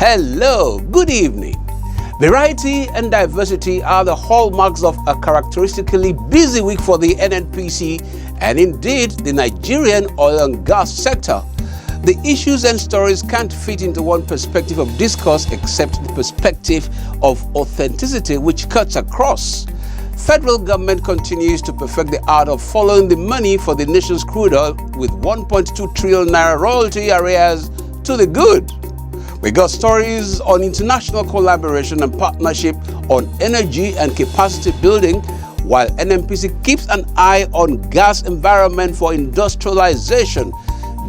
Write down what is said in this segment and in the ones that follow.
Hello, good evening. Variety and diversity are the hallmarks of a characteristically busy week for the NNPC and indeed the Nigerian oil and gas sector. The issues and stories can't fit into one perspective of discourse except the perspective of authenticity which cuts across. Federal government continues to perfect the art of following the money for the nation's crude oil with 1.2 trillion naira royalty arrears to the good. We got stories on international collaboration and partnership on energy and capacity building, while NNPC keeps an eye on gas environment for industrialization.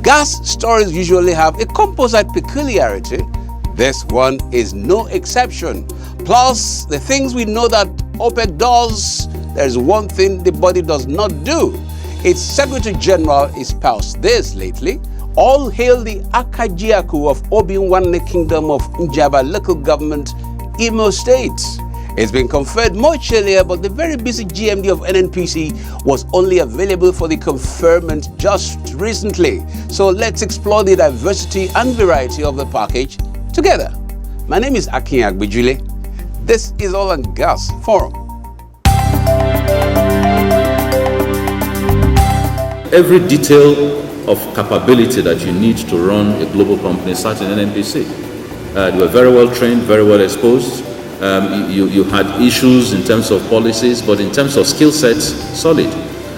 Gas stories usually have a composite peculiarity. This one is no exception. Plus, the things we know that OPEC does, there's one thing the body does not do. Its Secretary General espoused this lately. All hail the Akajiaku of Obinwanne Kingdom of Njaba local government, Imo State. It's been conferred much earlier, but the very busy GMD of NNPC was only available for the conferment just recently. So let's explore the diversity and variety of the package together. My name is Akin Agbijule. This is Oil and Gas Forum. Every detail of capability that you need to run a global company starts in NNPC. They were very well trained, very well exposed. You had issues in terms of policies, but in terms of skill sets, solid.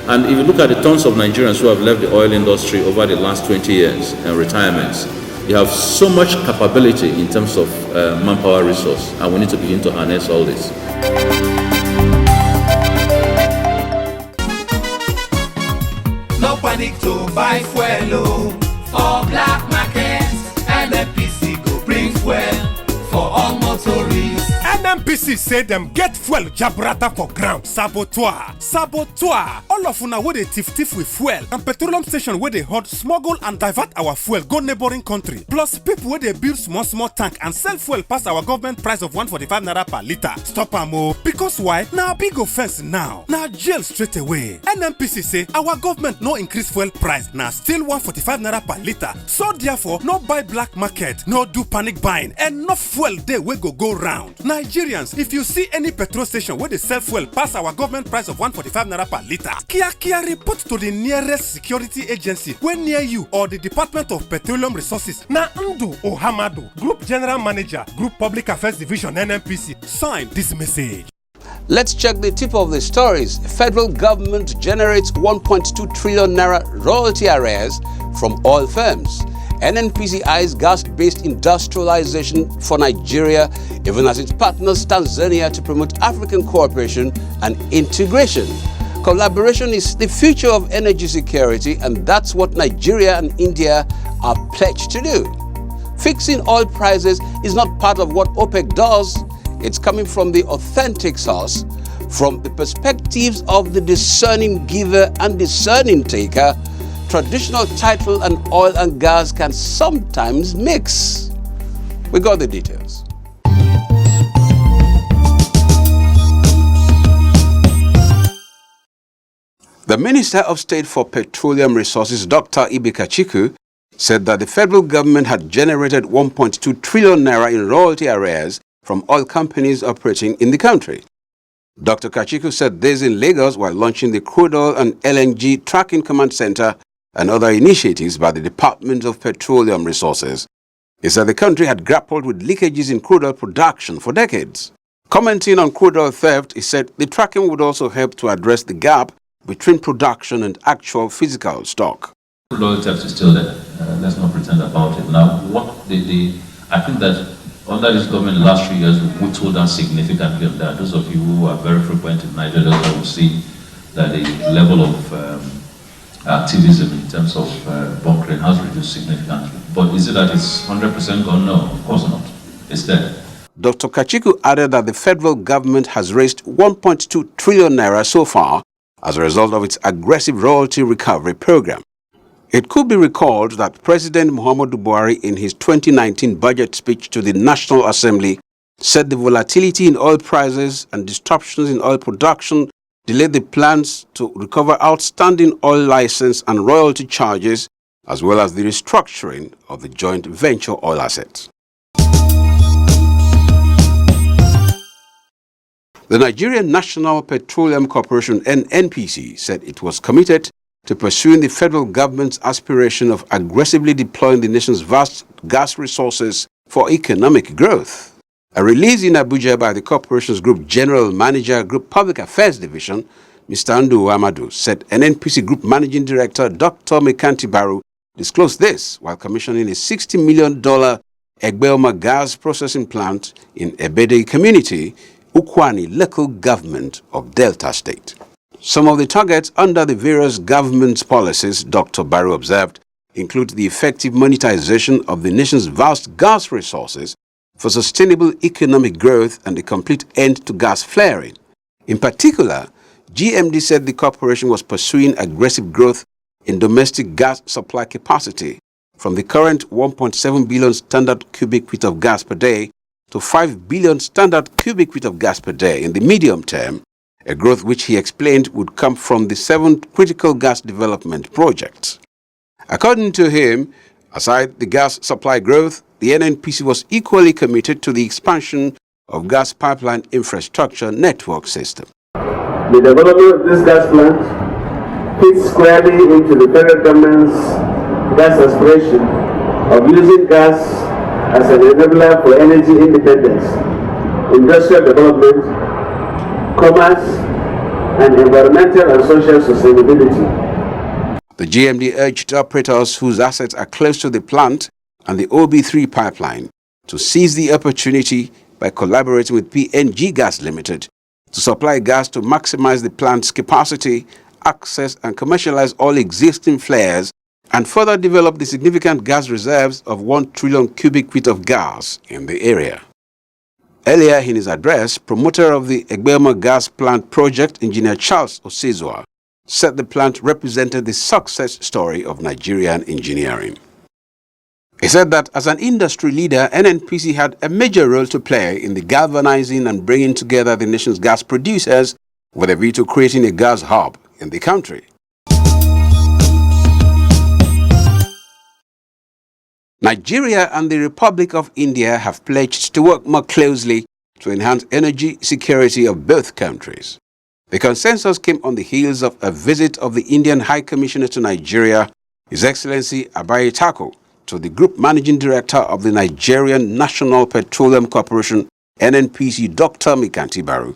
And if you look at the tons of Nigerians who have left the oil industry over the last 20 years and retirements, you have so much capability in terms of manpower resource, and we need to begin to harness all this. No panic to buy fuel for black market. NNPC go bring fuel for all motorists. NNPC say them get fuel jabrata for ground. Saboteur. All of una wey dey tiff with fuel and petroleum station wey dey hot smuggle and divert our fuel go neighboring country. Plus people wey dey build small tank and sell fuel pass our government price of 145 naira per litre. Stop am o. Because why? Na big offense now. Na jail straight away. NNPC say our government no increase fuel price. Na still 145 naira per litre. So therefore no buy black market, no do panic buying. Enough fuel dey wey go round. Nigerians, if you see any petrol station where they sell fuel pass our government price of 145 naira per litre, kia report to the nearest security agency when near you or the Department of Petroleum Resources. Na Ndu Ohamado, Group General Manager, Group Public Affairs Division NNPC, sign this message. Let's check the tip of the stories. Federal government generates 1.2 trillion naira royalty arrears from oil firms. NNPC eyes gas-based industrialization for Nigeria, even as it partners Tanzania to promote African cooperation and integration. Collaboration is the future of energy security, and that's what Nigeria and India are pledged to do. Fixing oil prices is not part of what OPEC does. It's coming from the authentic source, from the perspectives of the discerning giver and discerning taker. Traditional title and oil and gas can sometimes mix. We got the details. The Minister of State for Petroleum Resources, Dr. Ibe Kachiku, said that the federal government had generated 1.2 trillion naira in royalty arrears from oil companies operating in the country. Dr. Kachiku said this in Lagos while launching the Crude Oil and LNG Tracking Command Center and other initiatives by the Department of Petroleum Resources. He said the country had grappled with leakages in crude oil production for decades. Commenting on crude oil theft, he said the tracking would also help to address the gap between production and actual physical stock. Crude oil theft is still there. Let's not pretend about it. Now, I think that under this government, the last 3 years, we've whittled down significantly on that. Those of you who are very frequent in Nigeria will see that the level of activism in terms of bunkering has reduced significantly. But is it that it's 100% gone? No, of course not. It's there. Dr. Kachiku added that the federal government has raised 1.2 trillion naira so far as a result of its aggressive royalty recovery program. It could be recalled that President Muhammadu Buhari in his 2019 budget speech to the National Assembly said the volatility in oil prices and disruptions in oil production delayed the plans to recover outstanding oil license and royalty charges, as well as the restructuring of the joint venture oil assets. The Nigerian National Petroleum Corporation (NNPC) said it was committed to pursuing the federal government's aspiration of aggressively deploying the nation's vast gas resources for economic growth. A release in Abuja by the corporation's Group General Manager, Group Public Affairs Division, Mr. Ndu Amadu, said NNPC Group Managing Director Dr. Mekanti Baru disclosed this while commissioning a $60 million Egbeoma gas processing plant in Ebede community, Ukwani local government of Delta State. Some of the targets under the various government's policies, Dr. Baru observed, include the effective monetization of the nation's vast gas resources for sustainable economic growth and a complete end to gas flaring. In particular, GMD said the corporation was pursuing aggressive growth in domestic gas supply capacity from the current 1.7 billion standard cubic feet of gas per day to 5 billion standard cubic feet of gas per day in the medium term, a growth which he explained would come from the 7 critical gas development projects. According to him, aside the gas supply growth, the NNPC was equally committed to the expansion of gas pipeline infrastructure network system. The development of this gas plant fits squarely into the federal government's gas aspiration of using gas as an enabler for energy independence, industrial development, commerce, and environmental and social sustainability. The GMD urged operators whose assets are close to the plant and the OB3 pipeline to seize the opportunity by collaborating with PNG Gas Limited to supply gas to maximize the plant's capacity, access and commercialize all existing flares and further develop the significant gas reserves of 1 trillion cubic feet of gas in the area. Earlier in his address, promoter of the Egbeoma gas plant project, Engineer Charles Osezua, said the plant represented the success story of Nigerian engineering. He said that as an industry leader, NNPC had a major role to play in the galvanizing and bringing together the nation's gas producers with a view to creating a gas hub in the country. Nigeria and the Republic of India have pledged to work more closely to enhance energy security of both countries. The consensus came on the heels of a visit of the Indian High Commissioner to Nigeria, His Excellency Abayi Tako, to the Group Managing Director of the Nigerian National Petroleum Corporation, NNPC, Dr. Mekanti Baru.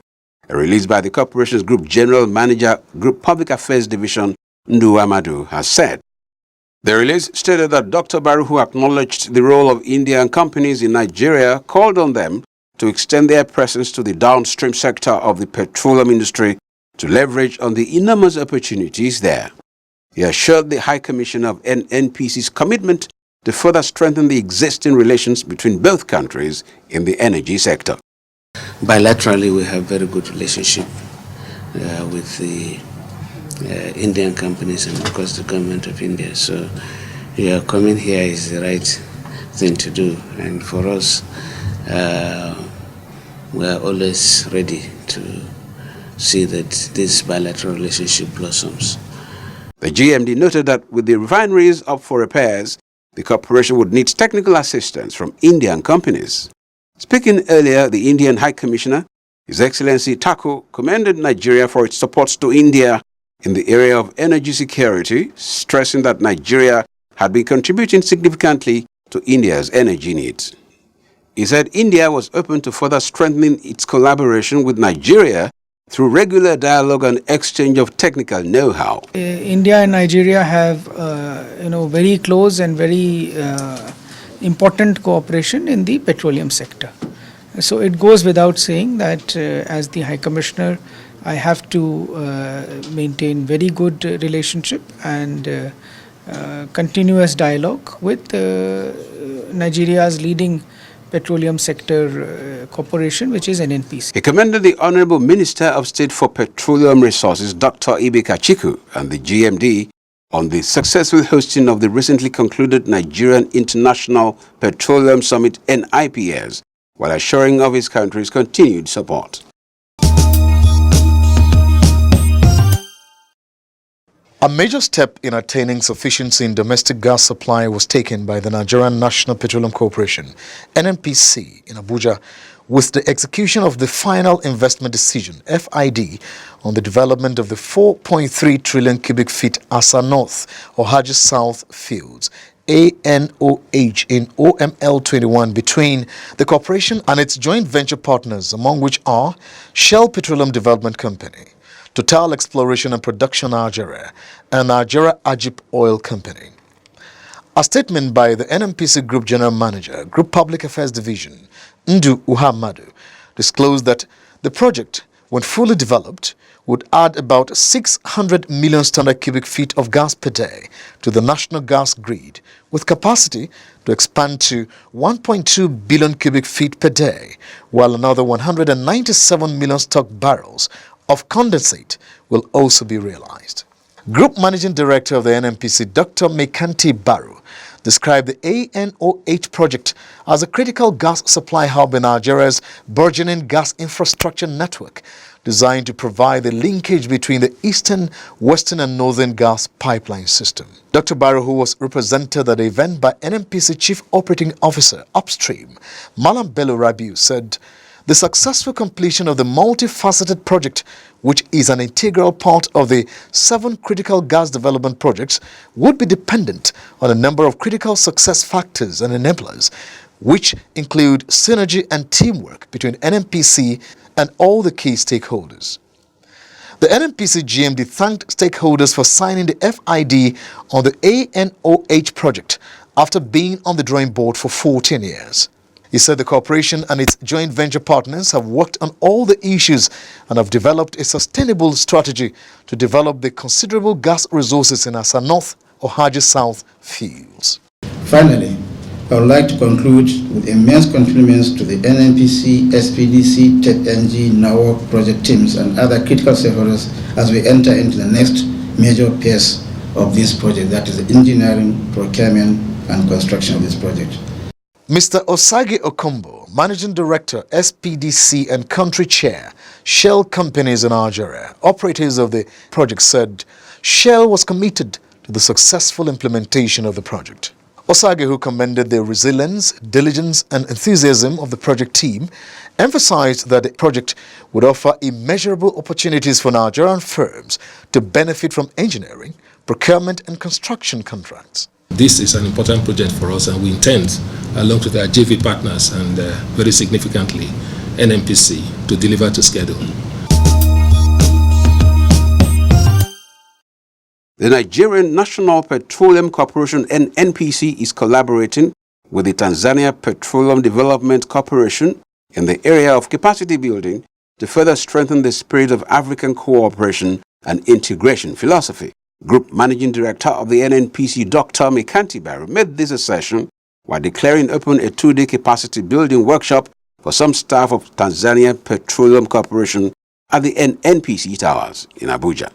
A release by the corporation's Group General Manager, Group Public Affairs Division, Ndu Amadu, has said. The release stated that Dr. Baru, who acknowledged the role of Indian companies in Nigeria, called on them to extend their presence to the downstream sector of the petroleum industry to leverage on the enormous opportunities there. He assured the High Commissioner of NNPC's commitment to further strengthen the existing relations between both countries in the energy sector. Bilaterally, we have very good relationship with the Indian companies and of course the government of India. So coming here is the right thing to do, and for us we are always ready to see that this bilateral relationship blossoms. The GMD noted that with the refineries up for repairs, the corporation would need technical assistance from Indian companies. Speaking earlier, the Indian High Commissioner, His Excellency Tako, commended Nigeria for its support to India in the area of energy security, stressing that Nigeria had been contributing significantly to India's energy needs. He said India was open to further strengthening its collaboration with Nigeria through regular dialogue and exchange of technical know-how. India and Nigeria have very close and very important cooperation in the petroleum sector. So it goes without saying that as the High Commissioner, I have to maintain very good relationship and continuous dialogue with Nigeria's leading petroleum sector corporation, which is NNPC. He commended the Honorable Minister of State for Petroleum Resources, Dr. Ibeka Chiku, and the GMD on the successful hosting of the recently concluded Nigerian International Petroleum Summit (NIPS), while assuring of his country's continued support. A major step in attaining sufficiency in domestic gas supply was taken by the Nigerian National Petroleum Corporation, NNPC, in Abuja, with the execution of the final investment decision, FID, on the development of the 4.3 trillion cubic feet Asa North or Haji South fields, ANOH in OML 21 between the corporation and its joint venture partners, among which are Shell Petroleum Development Company, Total Exploration and Production Nigeria, and Nigeria Ajip Oil Company. A statement by the NNPC Group General Manager, Group Public Affairs Division, Ndu Uhamadu, disclosed that the project, when fully developed, would add about 600 million standard cubic feet of gas per day to the national gas grid, with capacity to expand to 1.2 billion cubic feet per day, while another 197 million stock barrels of condensate will also be realized. Group Managing Director of the NNPC, Dr. Mekanti Baru, described the ANOH project as a critical gas supply hub in Nigeria's burgeoning gas infrastructure network, designed to provide the linkage between the eastern, western and northern gas pipeline system. Dr. Baru, who was represented at the event by NNPC Chief Operating Officer Upstream, Malam Bello Rabiu, said the successful completion of the multifaceted project, which is an integral part of the 7 critical gas development projects, would be dependent on a number of critical success factors and enablers, which include synergy and teamwork between NNPC and all the key stakeholders. The NNPC GMD thanked stakeholders for signing the FID on the ANOH project after being on the drawing board for 14 years. He said the corporation and its joint venture partners have worked on all the issues and have developed a sustainable strategy to develop the considerable gas resources in Asa North or Haji South fields. Finally, I would like to conclude with immense compliments to the NNPC, SPDC, TechNG, NAWOC project teams and other critical stakeholders as we enter into the next major phase of this project, that is the engineering, procurement and construction of this project. Mr. Osage Okombo, Managing Director, SPDC and Country Chair, Shell Companies in Nigeria, operators of the project, said Shell was committed to the successful implementation of the project. Osage, who commended the resilience, diligence and enthusiasm of the project team, emphasized that the project would offer immeasurable opportunities for Nigerian firms to benefit from engineering, procurement and construction contracts. This is an important project for us, and we intend, along with our JV partners and very significantly NNPC, to deliver to schedule. The Nigerian National Petroleum Corporation (NNPC) is collaborating with the Tanzania Petroleum Development Corporation in the area of capacity building to further strengthen the spirit of African cooperation and integration philosophy. Group Managing Director of the NNPC, Dr. Mekanti Baru, made this assertion while declaring open a 2-day capacity building workshop for some staff of Tanzania Petroleum Corporation at the NNPC Towers in Abuja.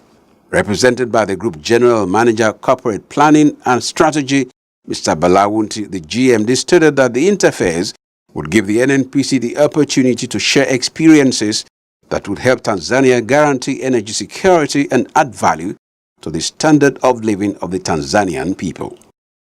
Represented by the Group General Manager, Corporate Planning and Strategy, Mr. Balawunti, the GMD, stated that the interface would give the NNPC the opportunity to share experiences that would help Tanzania guarantee energy security and add value to the standard of living of the Tanzanian people.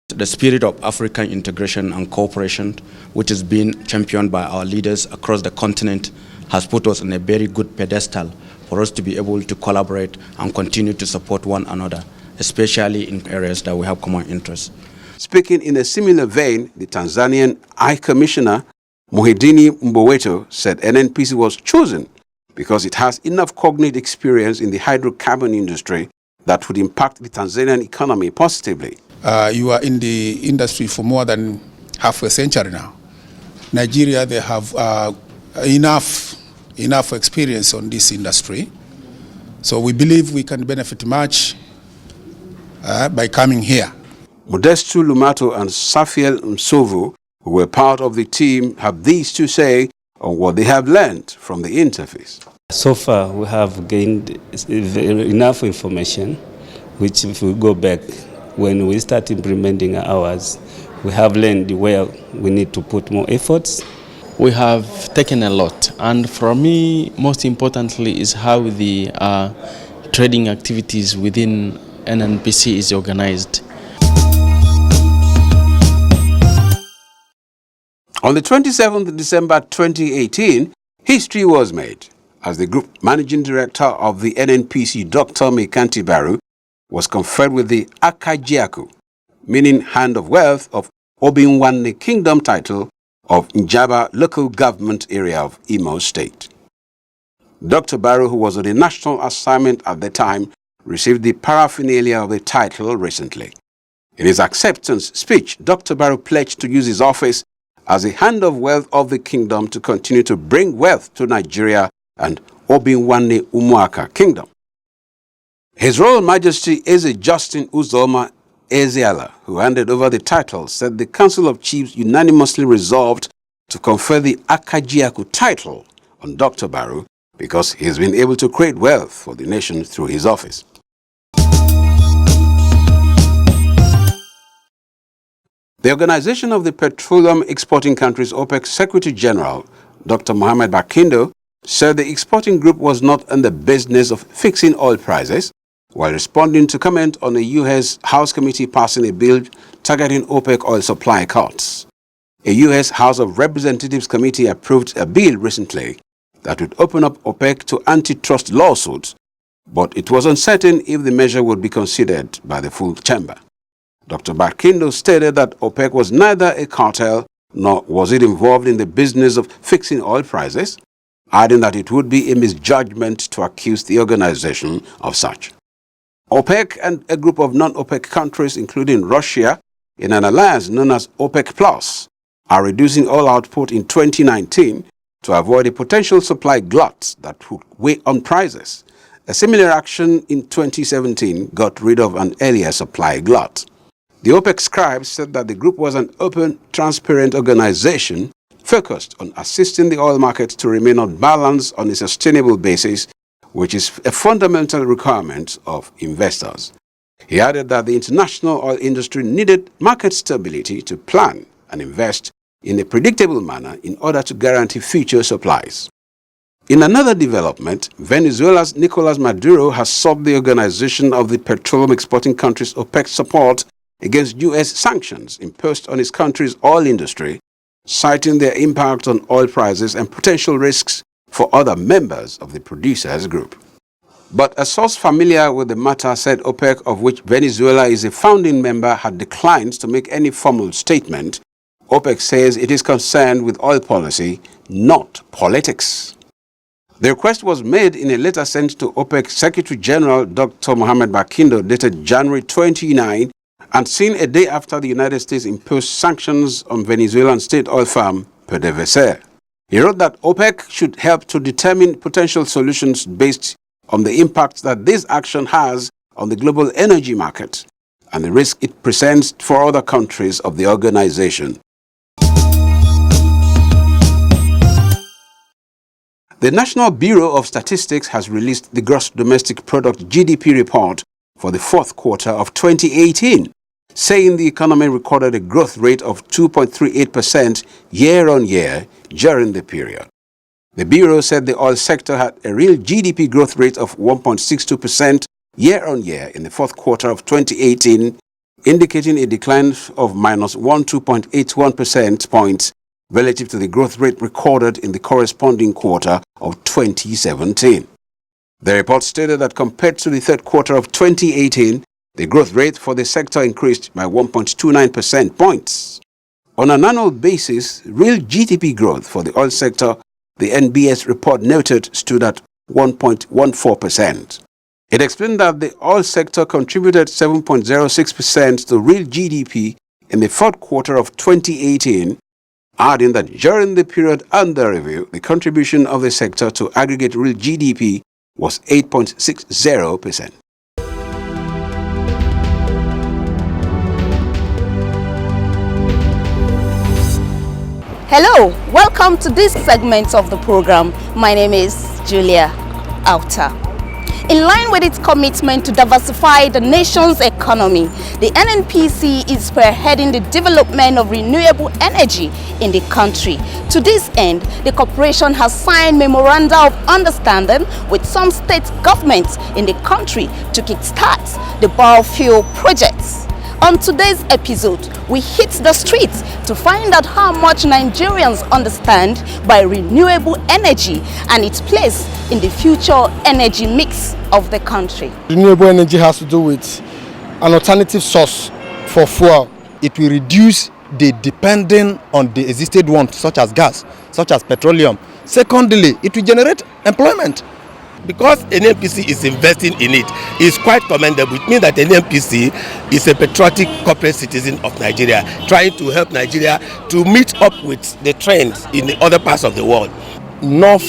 The spirit of African integration and cooperation, which is being championed by our leaders across the continent, has put us on a very good pedestal for us to be able to collaborate and continue to support one another, especially in areas that we have common interests. Speaking in a similar vein, the Tanzanian High Commissioner, Muhidini Mboweto, said NNPC was chosen because it has enough cognate experience in the hydrocarbon industry that would impact the Tanzanian economy positively. You are in the industry for more than half a century now. Nigeria, they have enough experience on this industry. So we believe we can benefit much by coming here. Modestu Lumato and Safiel Msovu, who were part of the team, have these to say on what they have learned from the interface. So far, we have gained enough information, which if we go back, when we start implementing ours, we have learned where we need to put more efforts. We have taken a lot, and for me, most importantly, is how the trading activities within NNPC is organized. On the 27th of December 2018, history was made as the group managing director of the NNPC, Dr. Mekanti Baru, was conferred with the Akajiaku, meaning Hand of Wealth, of Obinwanne Kingdom title of Njaba local government area of Imo State. Dr. Baru, who was on a national assignment at the time, received the paraphernalia of the title recently. In his acceptance speech, Dr. Baru pledged to use his office as a hand of wealth of the kingdom to continue to bring wealth to Nigeria and Obinwanne Umuaka Kingdom. His Royal Majesty Eze Justin Uzoma Ezeala, who handed over the title, said the Council of Chiefs unanimously resolved to confer the Akajiaku title on Dr. Baru because he has been able to create wealth for the nation through his office. The Organization of the Petroleum Exporting Countries, OPEC Secretary General, Dr. Mohammed Barkindo, said the exporting group was not in the business of fixing oil prices, while responding to comment on a U.S. House committee passing a bill targeting OPEC oil supply cuts. A U.S. House of Representatives committee approved a bill recently that would open up OPEC to antitrust lawsuits, but it was uncertain if the measure would be considered by the full chamber. Dr. Barkindo stated that OPEC was neither a cartel nor was it involved in the business of fixing oil prices, adding that it would be a misjudgment to accuse the organization of such. OPEC and a group of non-OPEC countries, including Russia, in an alliance known as OPEC Plus, are reducing oil output in 2019 to avoid a potential supply glut that would weigh on prices. A similar action in 2017 got rid of an earlier supply glut. The OPEC scribe said that the group was an open, transparent organization focused on assisting the oil market to remain on balance on a sustainable basis, which is a fundamental requirement of investors. He added that the international oil industry needed market stability to plan and invest in a predictable manner in order to guarantee future supplies. In another development, Venezuela's Nicolas Maduro has sought the Organization of the Petroleum Exporting Countries OPEC support against U.S. sanctions imposed on his country's oil industry, citing their impact on oil prices and potential risks for other members of the producers group. But a source familiar with the matter said OPEC, of which Venezuela is a founding member, had declined to make any formal statement. OPEC says it is concerned with oil policy, not politics. The request was made in a letter sent to OPEC Secretary General Dr. Mohammed Barkindo dated January 29 and seen a day after the United States imposed sanctions on Venezuelan state oil firm PDVSA. He wrote that OPEC should help to determine potential solutions based on the impact that this action has on the global energy market and the risk it presents for other countries of the organization. The National Bureau of Statistics has released the Gross Domestic Product (GDP) report for the fourth quarter of 2018, saying the economy recorded a growth rate of 2.38% year-on-year during the period. The Bureau said the oil sector had a real GDP growth rate of 1.62% year-on-year in the fourth quarter of 2018, indicating a decline of minus 12.81% points relative to the growth rate recorded in the corresponding quarter of 2017. The report stated that compared to the third quarter of 2018, the growth rate for the sector increased by 1.29% points. On an annual basis, real GDP growth for the oil sector, the NBS report noted, stood at 1.14%. It explained that the oil sector contributed 7.06% to real GDP in the fourth quarter of 2018, adding that during the period under review, the contribution of the sector to aggregate real GDP was 8.60%. Hello, welcome to this segment of the program. My name is Julia Auta. In line with its commitment to diversify the nation's economy, the NNPC is spearheading the development of renewable energy in the country. To this end, the corporation has signed memoranda of understanding with some state governments in the country to kickstart the biofuel projects. On today's episode, we hit the streets to find out how much Nigerians understand by renewable energy and its place in the future energy mix of the country. Renewable energy has to do with an alternative source for fuel. It will reduce the depending on the existing one, such as gas, such as petroleum. Secondly, it will generate employment. Because NNPC is investing in it, is quite commendable. It means that NNPC is a patriotic corporate citizen of Nigeria, trying to help Nigeria to meet up with the trends in the other parts of the world. Enough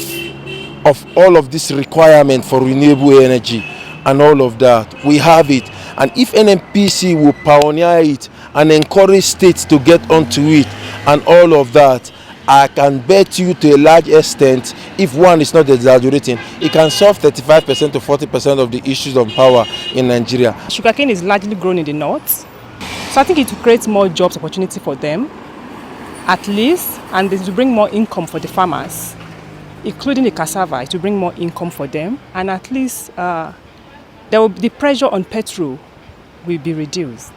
of all of this requirement for renewable energy and all of that, we have it. And if NNPC will pioneer it and encourage states to get onto it and all of that, I can bet you to a large extent, if one is not exaggerating, it can solve 35% to 40% of the issues of power in Nigeria. Sugarcane is largely grown in the north, so I think it will create more jobs opportunity for them, at least, and it will bring more income for the farmers, including the cassava. It will bring more income for them, and at least the pressure on petrol will be reduced.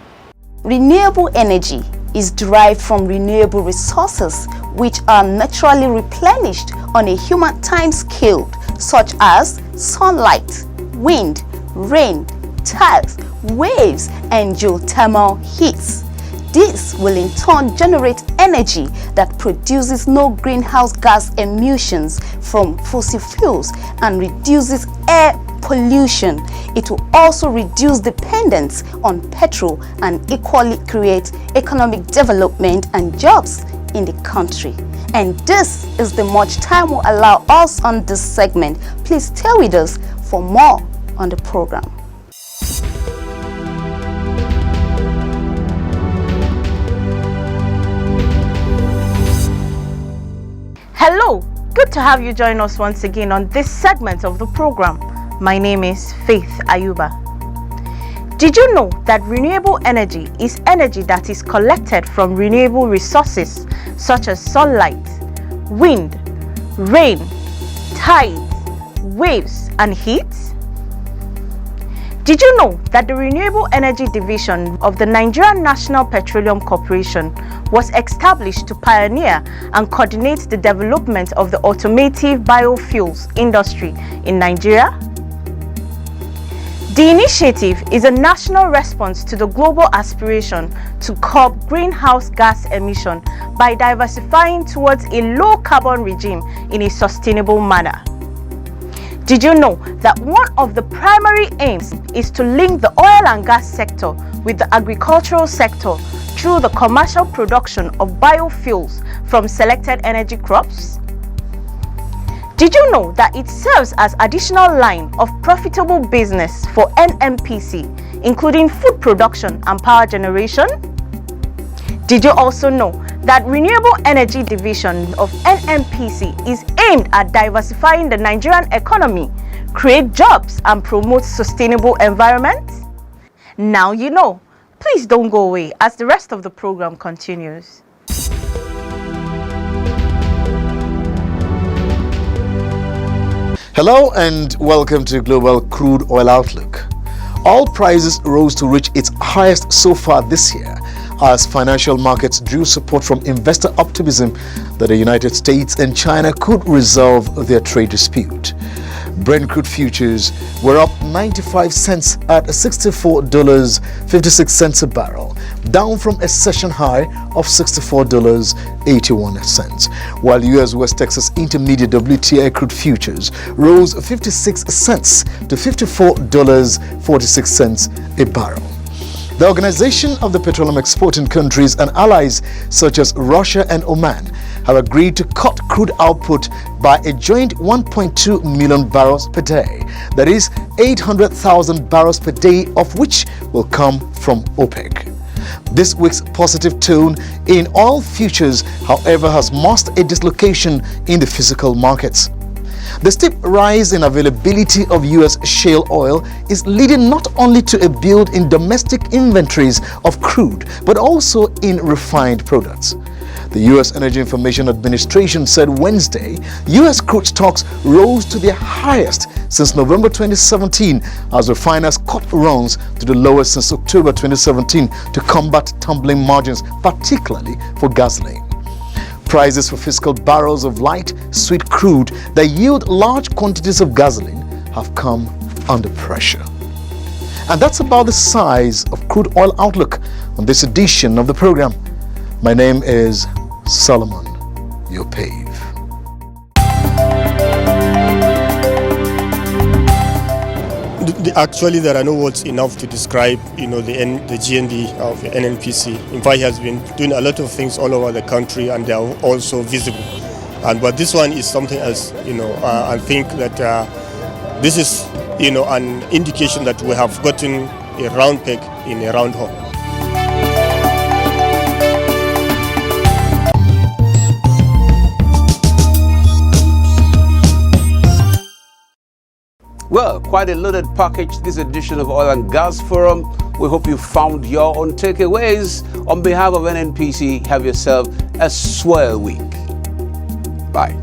Renewable energy is derived from renewable resources which are naturally replenished on a human time scale, such as sunlight, wind, rain, tides, waves, and geothermal heats. This will in turn generate energy that produces no greenhouse gas emissions from fossil fuels and reduces air pollution. It will also reduce dependence on petrol and equally create economic development and jobs in the country. And this is the much time will allow us on this segment. Please stay with us for more on the program. Hello, good to have you join us once again on this segment of the program. My name is Faith Ayuba. Did you know that renewable energy is energy that is collected from renewable resources such as sunlight, wind, rain, tides, waves, and heat? Did you know that the Renewable Energy Division of the Nigerian National Petroleum Corporation was established to pioneer and coordinate the development of the automotive biofuels industry in Nigeria? The initiative is a national response to the global aspiration to curb greenhouse gas emission by diversifying towards a low-carbon regime in a sustainable manner. Did you know that one of the primary aims is to link the oil and gas sector with the agricultural sector through the commercial production of biofuels from selected energy crops? Did you know that it serves as additional line of profitable business for NNPC, including food production and power generation? Did you also know that Renewable Energy Division of NNPC is aimed at diversifying the Nigerian economy, create jobs and promote sustainable environment? Now you know. Please don't go away as the rest of the program continues. Hello and welcome to Global Crude Oil Outlook. Oil prices rose to reach its highest so far this year as financial markets drew support from investor optimism that the United States and China could resolve their trade dispute. Brent crude futures were up 95 cents at $64.56 a barrel, down from a session high of $64.81, while U.S. West Texas Intermediate WTI crude futures rose 56 cents to $54.46 a barrel. The Organization of the Petroleum Exporting Countries and allies such as Russia and Oman have agreed to cut crude output by a joint 1.2 million barrels per day. That is 800,000 barrels per day, of which will come from OPEC. This week's positive tone in oil futures, however, has masked a dislocation in the physical markets. The steep rise in availability of U.S. shale oil is leading not only to a build in domestic inventories of crude, but also in refined products. The U.S. Energy Information Administration said Wednesday U.S. crude stocks rose to their highest since November 2017 as refiners cut runs to the lowest since October 2017 to combat tumbling margins, particularly for gasoline. Prices for physical barrels of light, sweet crude that yield large quantities of gasoline have come under pressure. And that's about the size of crude oil outlook on this edition of the program. My name is Solomon Yopave. Actually, there are no words enough to describe, the GND of NNPC. In fact, he has been doing a lot of things all over the country, and they are also visible. But this one is something else. I think that this is, an indication that we have gotten a round peg in a round hole. Well, quite a loaded package this edition of Oil and Gas Forum. We hope you found your own takeaways. On behalf of NNPC, have yourself a swell week. Bye.